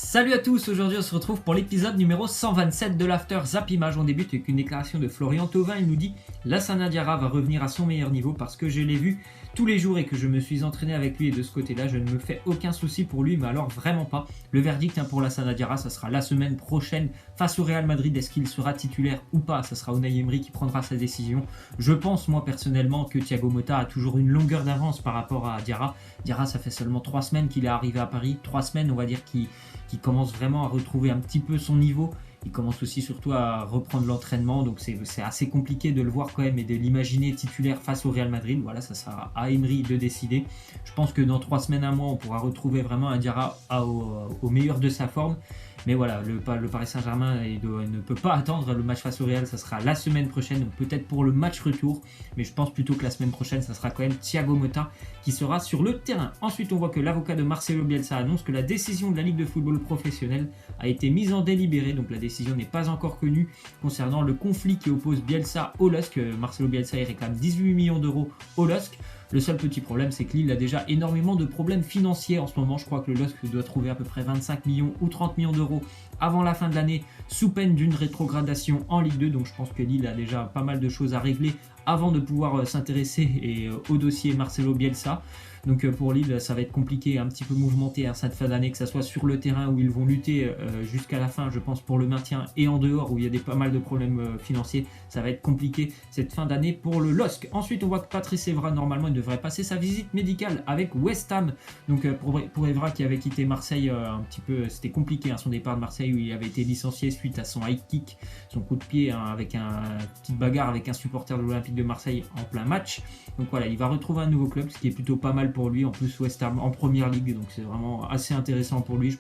Salut à tous, aujourd'hui on se retrouve pour l'épisode numéro 127 de l'After Zap Image. On débute avec une déclaration de Florian Thauvin. Il nous dit « Lassana Diarra va revenir à son meilleur niveau parce que je l'ai vu tous les jours et que je me suis entraîné avec lui et de ce côté-là, je ne me fais aucun souci pour lui, mais alors vraiment pas. Le verdict pour Lassana Diarra, ça sera la semaine prochaine face au Real Madrid. Est-ce qu'il sera titulaire ou pas? Ça sera Unai Emery qui prendra sa décision. Je pense moi personnellement que Thiago Motta a toujours une longueur d'avance par rapport à Diarra. Diarra, ça fait seulement 3 semaines qu'il est arrivé à Paris, 3 semaines on va dire qui commence vraiment à retrouver un petit peu son niveau. Il commence aussi surtout à reprendre l'entraînement, donc c'est assez compliqué de le voir quand même et de l'imaginer titulaire face au Real Madrid. Voilà, ça sera à Emery de décider. Je pense que dans 3 semaines, un mois, on pourra retrouver vraiment un Diarra au meilleur de sa forme. Mais voilà, le Paris Saint-Germain ne peut pas attendre le match face au Real, ça sera la semaine prochaine, donc peut-être pour le match retour, mais je pense plutôt que la semaine prochaine, ça sera quand même Thiago Motta qui sera sur le terrain. Ensuite, on voit que l'avocat de Marcelo Bielsa annonce que la décision de la Ligue de football professionnel a été mise en délibéré, donc la décision n'est pas encore connue concernant le conflit qui oppose Bielsa au LOSC. Marcelo Bielsa il réclame 18 millions d'euros au LOSC. Le seul petit problème, c'est que Lille a déjà énormément de problèmes financiers en ce moment. Je crois que le LOSC doit trouver à peu près 25 millions ou 30 millions d'euros avant la fin de l'année, sous peine d'une rétrogradation en Ligue 2. Donc je pense que Lille a déjà pas mal de choses à régler avant de pouvoir s'intéresser au dossier Marcelo Bielsa. Donc pour Lille, ça va être compliqué, un petit peu mouvementé cette fin d'année, que ce soit sur le terrain où ils vont lutter jusqu'à la fin, je pense, pour le maintien, et en dehors où il y a pas mal de problèmes financiers. Ça va être compliqué cette fin d'année pour le LOSC. Ensuite, on voit que Patrice Evra, normalement, il devrait passer sa visite médicale avec West Ham. Donc pour Evra qui avait quitté Marseille un petit peu, c'était compliqué son départ de Marseille où il avait été licencié suite à son high kick, son coup de pied avec une petite bagarre avec un supporter de l'Olympique de Marseille en plein match. Donc voilà, il va retrouver un nouveau club, ce qui est plutôt pas mal pour lui. En plus, West Ham en première ligue, donc c'est vraiment assez intéressant pour lui.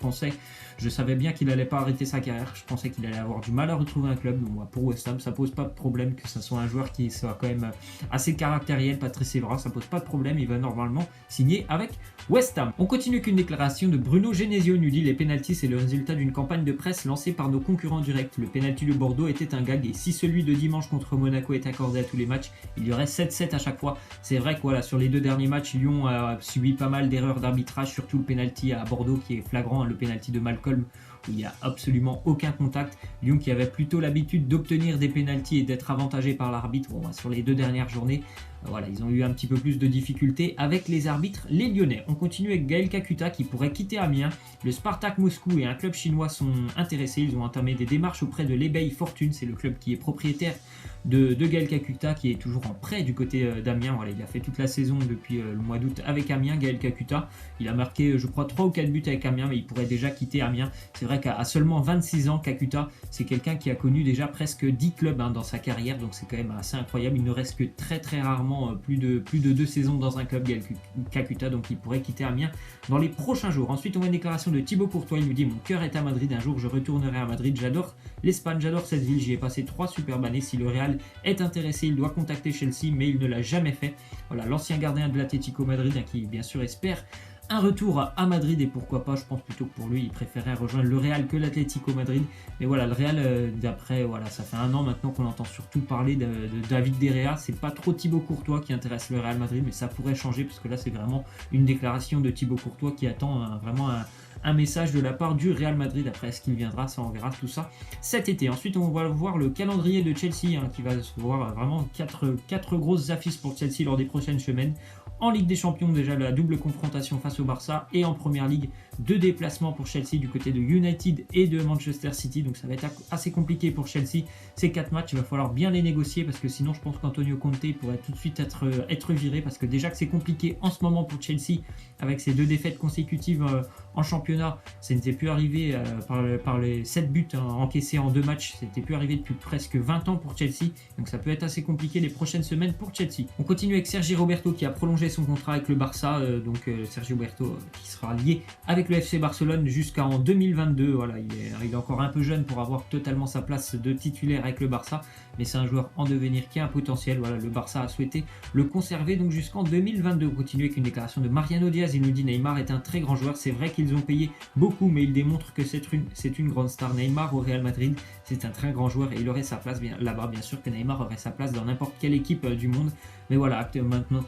Je savais bien qu'il n'allait pas arrêter sa carrière. Je pensais qu'il allait avoir du mal à retrouver un club. Donc pour West Ham, ça pose pas de problème que ce soit un joueur qui soit quand même assez caractériel. Patrice Evra, ça pose pas de problème. Il va normalement signer avec West Ham. On continue avec une déclaration de Bruno Genesio. Nous dit: les pénaltys, c'est le résultat d'une campagne de presse lancée par nos concurrents directs. Le pénalty de Bordeaux était un gag, et si celui de dimanche contre Monaco est accordé à tous les matchs, il y aurait 7-7 à chaque fois. C'est vrai que voilà, sur les 2 derniers matchs, Lyon a subi pas mal d'erreurs d'arbitrage, surtout le pénalty à Bordeaux qui est flagrant, le pénalty de Malcolm où il n'y a absolument aucun contact. Lyon qui avait plutôt l'habitude d'obtenir des pénaltys et d'être avantagé par l'arbitre, sur les 2 dernières journées, voilà, ils ont eu un petit peu plus de difficultés avec les arbitres, les Lyonnais. On continue avec Gaël Kakuta qui pourrait quitter Amiens. Le Spartak Moscou et un club chinois sont intéressés. Ils ont entamé des démarches auprès de l'Ebay Fortune. C'est le club qui est propriétaire de Gaël Kakuta, qui est toujours en prêt du côté d'Amiens. Voilà, il a fait toute la saison depuis le mois d'août avec Amiens, Gaël Kakuta. Il a marqué, je crois, 3 ou 4 buts avec Amiens, mais il pourrait déjà quitter Amiens. C'est vrai qu'à seulement 26 ans, Kakuta, c'est quelqu'un qui a connu déjà presque 10 clubs dans sa carrière. Donc c'est quand même assez incroyable. Il ne reste que très très rarement plus de 2 saisons dans un club, Gaël Kakuta, donc il pourrait quitter Amiens dans les prochains jours. Ensuite, on voit une déclaration de Thibaut Courtois. Il nous dit: mon cœur est à Madrid, un jour je retournerai à Madrid, j'adore l'Espagne, j'adore cette ville, j'y ai passé 3 superbes années. Si le Real est intéressé, il doit contacter Chelsea, mais il ne l'a jamais fait. Voilà, l'ancien gardien de l'Atlético Madrid qui bien sûr espère un retour à Madrid, et pourquoi pas, je pense plutôt que pour lui, il préférait rejoindre le Real que l'Atlético Madrid. Mais voilà, le Real, d'après, voilà, ça fait 1 an maintenant qu'on entend surtout parler de David De Gea. C'est pas trop Thibaut Courtois qui intéresse le Real Madrid, mais ça pourrait changer, parce que là, c'est vraiment une déclaration de Thibaut Courtois qui attend vraiment un message de la part du Real Madrid. Après, est-ce qu'il viendra, ça on verra tout ça cet été. Ensuite, on va voir le calendrier de Chelsea qui va se voir vraiment 4 grosses affiches pour Chelsea lors des prochaines semaines. En Ligue des Champions, déjà la double confrontation face au Barça, et en Première Ligue, 2 déplacements pour Chelsea du côté de United et de Manchester City. Donc ça va être assez compliqué pour Chelsea. Ces 4 matchs, il va falloir bien les négocier, parce que sinon je pense qu'Antonio Conte pourrait tout de suite être viré, parce que déjà que c'est compliqué en ce moment pour Chelsea avec ces 2 défaites consécutives en championnat. Ça n'était plus arrivé par les 7 buts encaissés en 2 matchs. C'était plus arrivé depuis presque 20 ans pour Chelsea. Donc ça peut être assez compliqué les prochaines semaines pour Chelsea. On continue avec Sergi Roberto qui a prolongé son contrat avec le Barça. Sergi Roberto qui sera lié avec le FC Barcelone jusqu'en 2022. Voilà, il est encore un peu jeune pour avoir totalement sa place de titulaire avec le Barça, mais c'est un joueur en devenir qui a un potentiel. Voilà, le Barça a souhaité le conserver donc jusqu'en 2022. On continue avec une déclaration de Mariano Diaz. Il nous dit: Neymar est un très grand joueur. C'est vrai qu'ils ont payé beaucoup, mais il démontre que c'est une grande star. Neymar au Real Madrid, c'est un très grand joueur et il aurait sa place là-bas. Bien sûr que Neymar aurait sa place dans n'importe quelle équipe du monde. Mais voilà,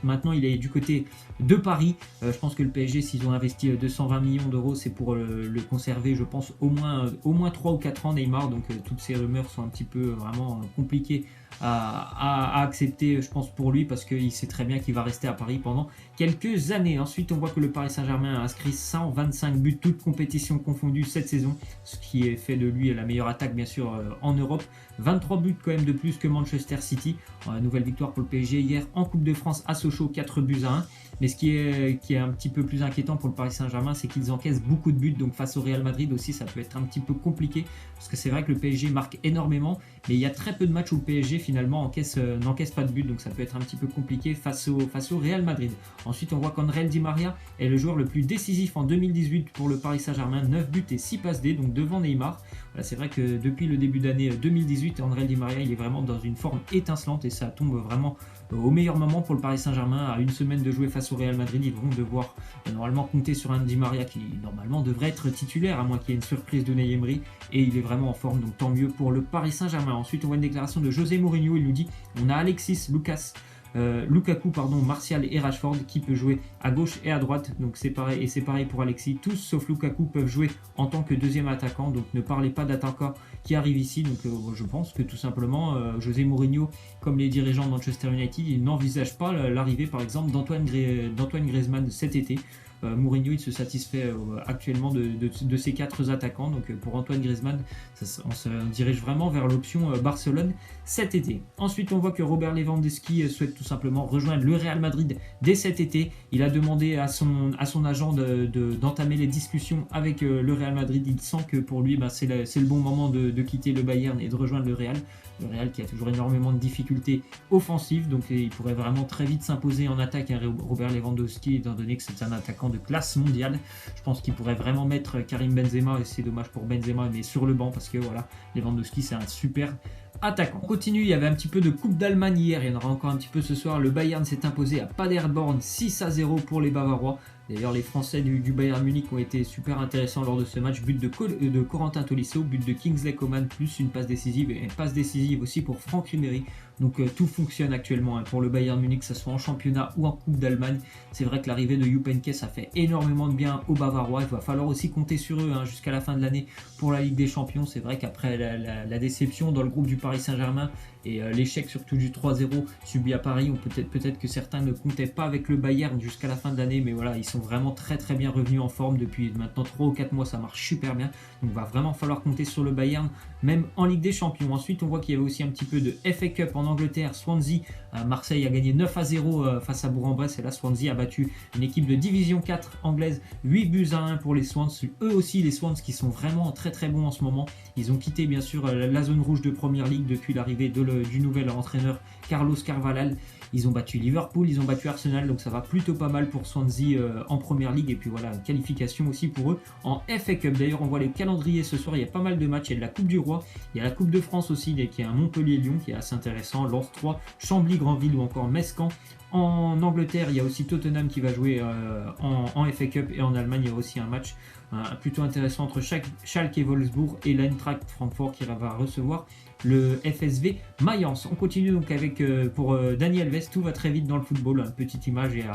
maintenant il est du côté de Paris. Je pense que le PSG, s'ils ont investi 220 millions d'euros, c'est pour le conserver, je pense, au moins 3 ou 4 ans, Neymar. Donc toutes ces rumeurs sont un petit peu vraiment compliquées à accepter, je pense, pour lui, parce qu'il sait très bien qu'il va rester à Paris pendant quelques années. Ensuite, on voit que le Paris Saint-Germain a inscrit 125 buts, toutes compétitions confondues cette saison, ce qui est fait de lui la meilleure attaque, bien sûr, en Europe. 23 buts quand même de plus que Manchester City. Nouvelle victoire pour le PSG hier en Coupe de France à Sochaux, 4 buts à 1. Mais ce qui est un petit peu plus inquiétant pour le Paris Saint-Germain, c'est qu'ils encaissent beaucoup de buts. Donc face au Real Madrid aussi, ça peut être un petit peu compliqué. Parce que c'est vrai que le PSG marque énormément. Mais il y a très peu de matchs où le PSG finalement n'encaisse pas de but. Donc ça peut être un petit peu compliqué face au Real Madrid. Ensuite, on voit qu'André Di Maria est le joueur le plus décisif en 2018 pour le Paris Saint-Germain. 9 buts et 6 passes D, donc devant Neymar. Voilà, c'est vrai que depuis le début d'année 2018, André Di Maria, il est vraiment dans une forme étincelante. Et ça tombe vraiment au meilleur moment pour le Paris Saint-Germain. À une semaine de jouer face au Real Madrid, ils vont devoir normalement compter sur un Di Maria qui normalement devrait être titulaire, à moins qu'il y ait une surprise de Unai Emery, et il est vraiment en forme, donc tant mieux pour le Paris Saint-Germain. Ensuite, on voit une déclaration de José Mourinho. Il nous dit: on a Alexis, Lukaku, Martial et Rashford qui peut jouer à gauche et à droite, donc c'est pareil, et c'est pareil pour Alexis. Tous sauf Lukaku peuvent jouer en tant que deuxième attaquant, donc ne parlez pas d'attaquant qui arrive ici. Donc je pense que tout simplement José Mourinho, comme les dirigeants de Manchester United, ils n'envisagent pas l'arrivée par exemple d'Antoine Griezmann cet été. Mourinho, il se satisfait actuellement de ces 4 attaquants. Donc pour Antoine Griezmann, on se dirige vraiment vers l'option Barcelone cet été. Ensuite, on voit que Robert Lewandowski souhaite tout simplement rejoindre le Real Madrid dès cet été. Il a demandé à son agent d'entamer les discussions avec le Real Madrid. Il sent que pour lui, c'est le bon moment de quitter le Bayern et de rejoindre le Real. Le Real qui a toujours énormément de difficultés offensives, donc il pourrait vraiment très vite s'imposer en attaque, Robert Lewandowski, étant donné que c'est un attaquant de classe mondiale. Je pense qu'il pourrait vraiment mettre Karim Benzema, et c'est dommage pour Benzema, mais sur le banc, parce que voilà, Lewandowski c'est un super attaquant. On continue, il y avait un petit peu de Coupe d'Allemagne hier, il y en aura encore un petit peu ce soir. Le Bayern s'est imposé à Paderborn 6-0 pour les Bavarois. D'ailleurs, les Français du Bayern Munich ont été super intéressants lors de ce match. But de Corentin Tolisso, but de Kingsley Coman, plus une passe décisive, et une passe décisive aussi pour Franck Ribéry. Donc tout fonctionne actuellement pour le Bayern Munich, que ce soit en championnat ou en Coupe d'Allemagne. C'est vrai que l'arrivée de Jupp Heynckes a fait énormément de bien aux Bavarois. Il va falloir aussi compter sur eux jusqu'à la fin de l'année pour la Ligue des Champions. C'est vrai qu'après la déception dans le groupe du Paris Saint-Germain et l'échec surtout du 3-0 subi à Paris, peut-être que certains ne comptaient pas avec le Bayern jusqu'à la fin de l'année, mais voilà, ils sont vraiment très très bien revenus en forme depuis maintenant 3 ou 4 mois, ça marche super bien. Donc il va vraiment falloir compter sur le Bayern, même en Ligue des Champions. Ensuite, on voit qu'il y avait aussi un petit peu de FA Cup en Angleterre. Swansea, Marseille a gagné 9-0 face à Bourg-en-Bresse, et là Swansea a battu une équipe de Division 4 anglaise 8-1 pour les Swans. Eux aussi, les Swans qui sont vraiment très très bons en ce moment. Ils ont quitté bien sûr la zone rouge de Première Ligue depuis l'arrivée du nouvel entraîneur Carlos Carvalhal. Ils ont battu Liverpool, ils ont battu Arsenal, donc ça va plutôt pas mal pour Swansea en Première Ligue. Et puis voilà, une qualification aussi pour eux en FA Cup. D'ailleurs, on voit les calendriers ce soir, il y a pas mal de matchs. Il y a de la Coupe du Roi, il y a la Coupe de France aussi, qui est un Montpellier-Lyon qui est assez intéressant, Lens 3, Chambly-Grandville ou encore Metz-Caen. En Angleterre, il y a aussi Tottenham qui va jouer en FA Cup, et en Allemagne, il y a aussi un match plutôt intéressant entre Schalke et Wolfsburg et l'Eintracht Francfort qui va recevoir le FSV Mayence. On continue donc avec pour Dani Alves. Tout va très vite dans le football. Une petite image, il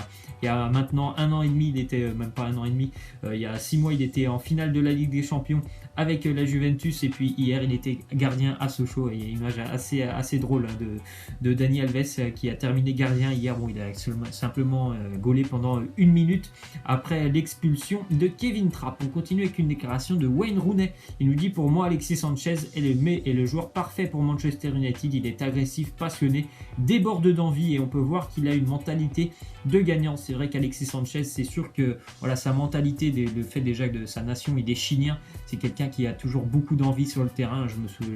y a maintenant 1 an et demi, il était même pas 1 an et demi, il y a 6 mois, il était en finale de la Ligue des Champions avec la Juventus, et puis hier il était gardien à Sochaux. Et il y a une image assez drôle de Dani Alves qui a terminé gardien hier. Bon, il a simplement gaulé pendant 1 minute après l'expulsion de Kevin Trapp. On continue avec une déclaration de Wayne Rooney. Il nous dit: pour moi, Alexis Sanchez est le joueur parfait pour Manchester United. Il est agressif, passionné, déborde d'envie, et on peut voir qu'il a une mentalité de gagnant. C'est vrai qu'Alexis Sanchez, c'est sûr que voilà, sa mentalité, le fait déjà de sa nation, il est chilien. C'est quelqu'un qui a toujours beaucoup d'envie sur le terrain.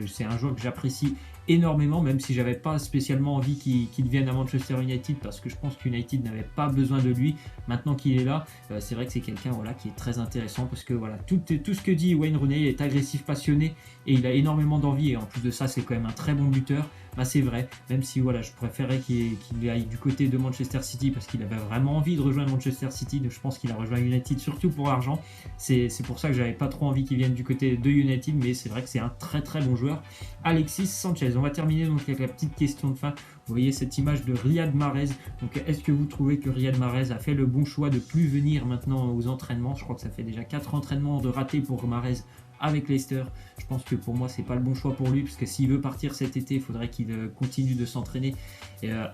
C'est un joueur que j'apprécie énormément, même si j'avais pas spécialement envie qu'il vienne à Manchester United, parce que je pense qu'United n'avait pas besoin de lui. Maintenant qu'il est là, c'est vrai que c'est quelqu'un qui est très intéressant, parce que voilà, tout ce que dit Wayne Rooney, il est agressif, passionné, et il a énormément d'envie, et en plus de ça, c'est quand même un très bon buteur. bah, c'est vrai, même si voilà, je préférais qu'il aille du côté de Manchester City parce qu'il avait vraiment envie de rejoindre Manchester City. Donc je pense qu'il a rejoint United surtout pour l'argent. C'est pour ça que j'avais pas trop envie qu'il vienne du côté de United, mais c'est vrai que c'est un très très bon joueur. Alexis Sanchez. On va terminer donc avec la petite question de fin. Vous voyez cette image de Riyad Mahrez. Donc est-ce que vous trouvez que Riyad Mahrez a fait le bon choix de plus venir maintenant aux entraînements? Je crois que ça fait déjà 4 entraînements de ratés pour Mahrez avec Leicester. Je pense que pour moi c'est pas le bon choix pour lui, parce que s'il veut partir cet été, il faudrait qu'il continue de s'entraîner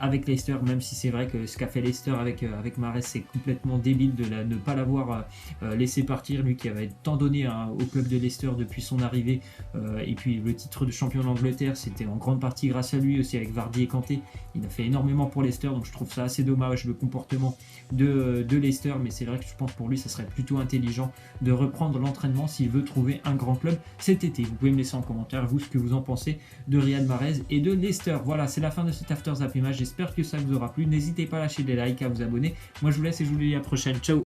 avec Leicester, même si c'est vrai que ce qu'a fait Leicester avec Mahrez, c'est complètement débile de ne pas l'avoir laissé partir, lui qui avait tant donné au club de Leicester depuis son arrivée, et puis le titre de champion d'Angleterre, c'était en grande partie grâce à lui aussi, avec Vardy et Kanté. Il a fait énormément pour Leicester, donc je trouve ça assez dommage le comportement de Leicester, mais c'est vrai que je pense pour lui ça serait plutôt intelligent de reprendre l'entraînement s'il veut trouver un grand club cet été. Vous pouvez me laisser en commentaire vous ce que vous en pensez de Riyad Mahrez et de Leicester. Voilà, c'est la fin de cet After Zap Image. J'espère que ça vous aura plu. N'hésitez pas à lâcher des likes, à vous abonner. Moi je vous laisse et je vous dis à la prochaine. Ciao.